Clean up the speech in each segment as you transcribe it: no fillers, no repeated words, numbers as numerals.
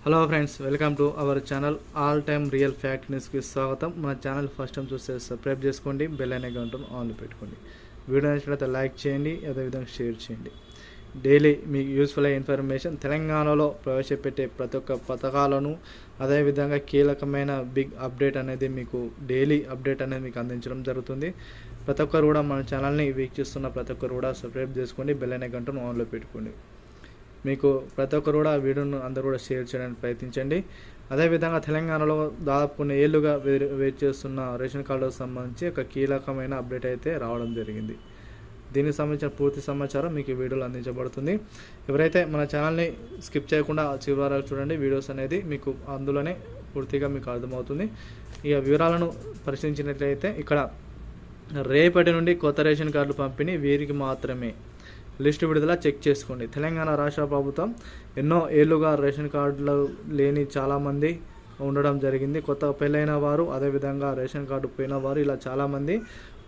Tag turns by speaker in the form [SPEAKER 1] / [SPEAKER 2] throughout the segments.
[SPEAKER 1] Hello friends, welcome to our channel all time real fact న్యూస్కి స్వాగతం. మన channel first time చూస్తే subscribe చేసుకోండి, బెల్ అనే గంటను ఆన్లో పెట్టుకోండి. వీడియో నచ్చినట్లయితే లైక్ చేయండి, అదేవిధంగా షేర్ చేయండి. డైలీ మీకు యూస్ఫుల్ అయ్యే ఇన్ఫర్మేషన్, తెలంగాణలో ప్రవేశపెట్టే ప్రతి ఒక్క పథకాలను, అదేవిధంగా కీలకమైన బిగ్ అప్డేట్ అనేది మీకు డైలీ అప్డేట్ అనేది మీకు అందించడం జరుగుతుంది. ప్రతి ఒక్కరు కూడా మన ఛానల్ని వీక్షిస్తున్న ప్రతి ఒక్కరు కూడా సబ్స్క్రైబ్ చేసుకోండి, బెల్ అనే గంటను ఆన్లో పెట్టుకోండి. మీకు ప్రతి ఒక్కరు కూడా వీడియోను అందరూ కూడా షేర్ చేయడానికి ప్రయత్నించండి. అదేవిధంగా తెలంగాణలో దాదాపు కొన్ని ఏళ్ళుగా వెయిట్ చేస్తున్న రేషన్ కార్డులకు సంబంధించి ఒక కీలకమైన అప్డేట్ అయితే రావడం జరిగింది. దీనికి సంబంధించిన పూర్తి సమాచారం మీకు వీడియోలో అందించబడుతుంది. ఎవరైతే మన ఛానల్ని స్కిప్ చేయకుండా చివరి వరకు చూడండి, వీడియోస్ అనేది మీకు అందులోనే పూర్తిగా మీకు అర్థమవుతుంది. ఇక వివరాలను పరిశీలించినట్లయితే ఇక్కడ రేపటి నుండి కొత్త రేషన్ కార్డులు పంపిణీ వీరికి మాత్రమే. లిస్టు విడుదల చెక్ చేసుకోండి. తెలంగాణ రాష్ట్ర ప్రభుత్వం ఎన్నో ఏళ్ళుగా రేషన్ కార్డులు లేని చాలామంది ఉండడం జరిగింది. కొత్త పెళ్ళైన వారు, అదేవిధంగా రేషన్ కార్డు పోయిన వారు, ఇలా చాలామంది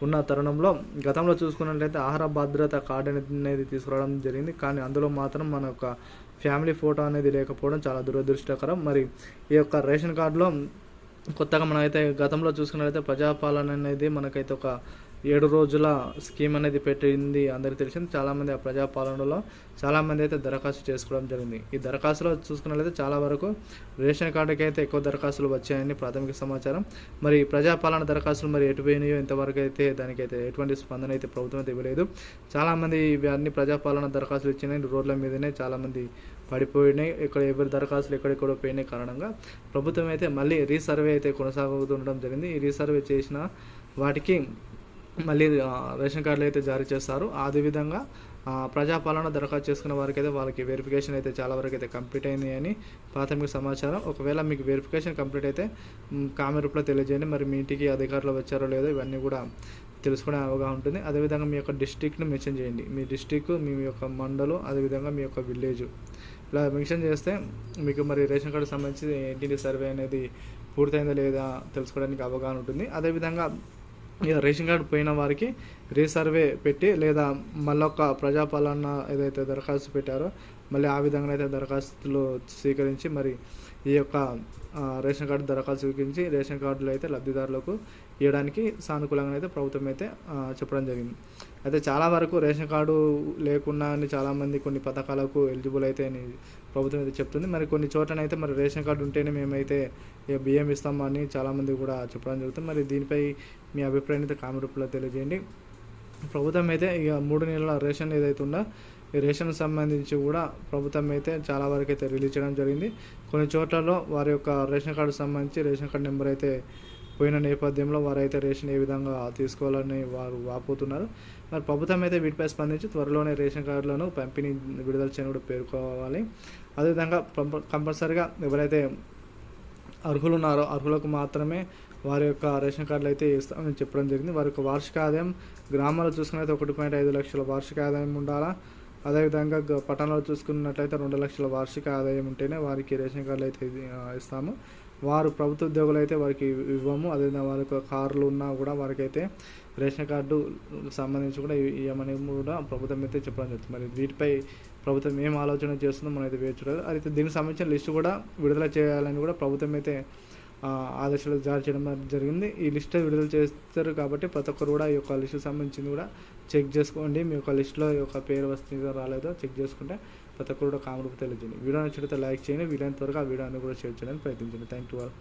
[SPEAKER 1] ఉన్న తరుణంలో గతంలో చూసుకున్నట్లయితే ఆహార భద్రత కార్డు అనేది తీసుకురావడం జరిగింది. కానీ అందులో మాత్రం మన యొక్క ఫ్యామిలీ ఫోటో అనేది లేకపోవడం చాలా దురదృష్టకరం. మరి ఈ యొక్క రేషన్ కార్డులో కొత్తగా మనమైతే గతంలో చూసుకున్నట్లయితే ప్రజాపాలన అనేది మనకైతే ఒక 7 రోజుల స్కీమ్ అనేది పెట్టింది అందరికీ తెలిసింది. చాలామంది ఆ ప్రజాపాలనలో చాలామంది అయితే దరఖాస్తు చేసుకోవడం జరిగింది. ఈ దరఖాస్తులో చూసుకున్నట్లయితే చాలా వరకు రేషన్ కార్డుకి అయితే ఎక్కువ దరఖాస్తులు వచ్చాయని ప్రాథమిక సమాచారం. మరి ప్రజాపాలన దరఖాస్తులు మరి ఎటు పోయినాయో ఇంతవరకు అయితే దానికైతే ఎటువంటి స్పందన అయితే ప్రభుత్వం అయితే ఇవ్వలేదు. చాలామంది అన్ని ప్రజాపాలన దరఖాస్తులు ఇచ్చినాయి, రోడ్ల మీదనే చాలామంది పడిపోయినాయి. ఇక్కడ ఎవరి దరఖాస్తులు ఎక్కడెక్కడో పోయినాయి కారణంగా ప్రభుత్వం అయితే మళ్ళీ రీసర్వే అయితే కొనసాగుతుండడం జరిగింది. ఈ రీసర్వే చేసిన వాటికి మళ్ళీ రేషన్ కార్డులు అయితే జారీ చేస్తారు. అదేవిధంగా ప్రజాపాలన దరఖాస్తు చేసుకున్న వారికి అయితే వాళ్ళకి వెరిఫికేషన్ అయితే చాలా వరకు అయితే కంప్లీట్ అయింది అని ప్రాథమిక సమాచారం. ఒకవేళ మీకు వెరిఫికేషన్ కంప్లీట్ అయితే కామెంట్ రూపంలో తెలియజేయండి. మరి మీ ఇంటికి అధికారులు వచ్చారో లేదో ఇవన్నీ కూడా తెలుసుకునే అవగాహన ఉంటుంది. అదేవిధంగా మీ యొక్క డిస్ట్రిక్ట్ని మెన్షన్ చేయండి. మీ డిస్ట్రిక్ట్, మీ యొక్క మండలం, అదేవిధంగా మీ యొక్క విలేజ్ ఇలా మెన్షన్ చేస్తే మీకు మరి రేషన్ కార్డుకి సంబంధించి ఇంటింటి సర్వే అనేది పూర్తయిందా లేదా తెలుసుకోవడానికి అవగాహన ఉంటుంది. అదేవిధంగా ఇక రేషన్ కార్డు పోయిన వారికి రీసర్వే పెట్టి లేదా మళ్ళొక ప్రజాపాలన ఏదైతే దరఖాస్తు పెట్టారో మళ్ళీ ఆ విధంగా అయితే దరఖాస్తులు స్వీకరించి మరి ఈ యొక్క రేషన్ కార్డు దరఖాస్తు స్వీకరించి రేషన్ కార్డులు అయితే లబ్ధిదారులకు ఇవ్వడానికి సానుకూలంగా అయితే ప్రభుత్వం అయితే చెప్పడం జరిగింది. అయితే చాలా వరకు రేషన్ కార్డు లేకుండా చాలామంది కొన్ని పథకాలకు ఎలిజిబుల్ అయితే అని ప్రభుత్వం అయితే చెప్తుంది. మరి కొన్ని చోట్లనైతే మరి రేషన్ కార్డు ఉంటేనే మేమైతే బియ్యం ఇస్తామని చాలామంది కూడా చెప్పడం జరుగుతుంది. మరి దీనిపై మీ అభిప్రాయం అయితే కామెంట్ రూపంలో తెలియజేయండి. ప్రభుత్వం అయితే ఇక 3 నెలల రేషన్ ఏదైతే ఉందో ఈ రేషన్కి సంబంధించి కూడా ప్రభుత్వం అయితే చాలా వరకు అయితే రిలీజ్ చేయడం జరిగింది. కొన్ని చోట్లలో వారి యొక్క రేషన్ కార్డుకు సంబంధించి రేషన్ కార్డు నెంబర్ అయితే పోయిన నేపథ్యంలో వారైతే రేషన్ ఏ విధంగా తీసుకోవాలని వారు వాపోతున్నారు. మరి ప్రభుత్వం అయితే వీటిపై స్పందించి త్వరలోనే రేషన్ కార్డులను పంపిణీ విడుదల చేయని కూడా పేర్కోవాలి. అదేవిధంగా కంపల్సరిగా ఎవరైతే అర్హులు ఉన్నారో అర్హులకు మాత్రమే వారి యొక్క రేషన్ కార్డులు అయితే ఇస్తామని చెప్పడం జరిగింది. వారి యొక్క వార్షిక ఆదాయం గ్రామాల్లో చూసుకున్నట్లయితే 1.5 లక్షల వార్షిక ఆదాయం ఉండాలా. అదేవిధంగా పట్టణాల్లో చూసుకున్నట్లయితే 2 లక్షల వార్షిక ఆదాయం ఉంటేనే వారికి రేషన్ కార్డులు అయితే ఇస్తాము. వారు ప్రభుత్వ ఉద్యోగులు అయితే వారికి ఇవ్వము. అదేవిధంగా వారికి కార్లు ఉన్నా కూడా వారికైతే రేషన్ కార్డు సంబంధించి కూడా ఇవ్వమని కూడా ప్రభుత్వం అయితే చెప్పడం జరుగుతుంది. మరి వీటిపై ప్రభుత్వం ఏం ఆలోచన చేస్తుందో మనం అయితే వేచి చూడాలి. అయితే దీనికి సంబంధించిన లిస్టు కూడా విడుదల చేయాలని కూడా ప్రభుత్వం అయితే ఆదేశాలు జారీ చేయడం జరిగింది. ఈ లిస్ట్ విడుదల చేస్తారు కాబట్టి ప్రతి ఒక్కరు కూడా ఈ యొక్క లిస్టుకు సంబంధించింది కూడా చెక్ చేసుకోండి. మీ యొక్క లిస్టులో ఈ యొక్క పేరు వస్తుందో రాలేదో చెక్ చేసుకుంటే ప్రతి ఒక్కరు కూడా కామెంట్ తెలియజేయండి. వీడియో నచ్చితే లైక్ చేయండి. వీలైనంత త్వరగా ఆ వీడియోని కూడా షేర్ చేయడానికి ప్రయత్నించండి. Thank you all.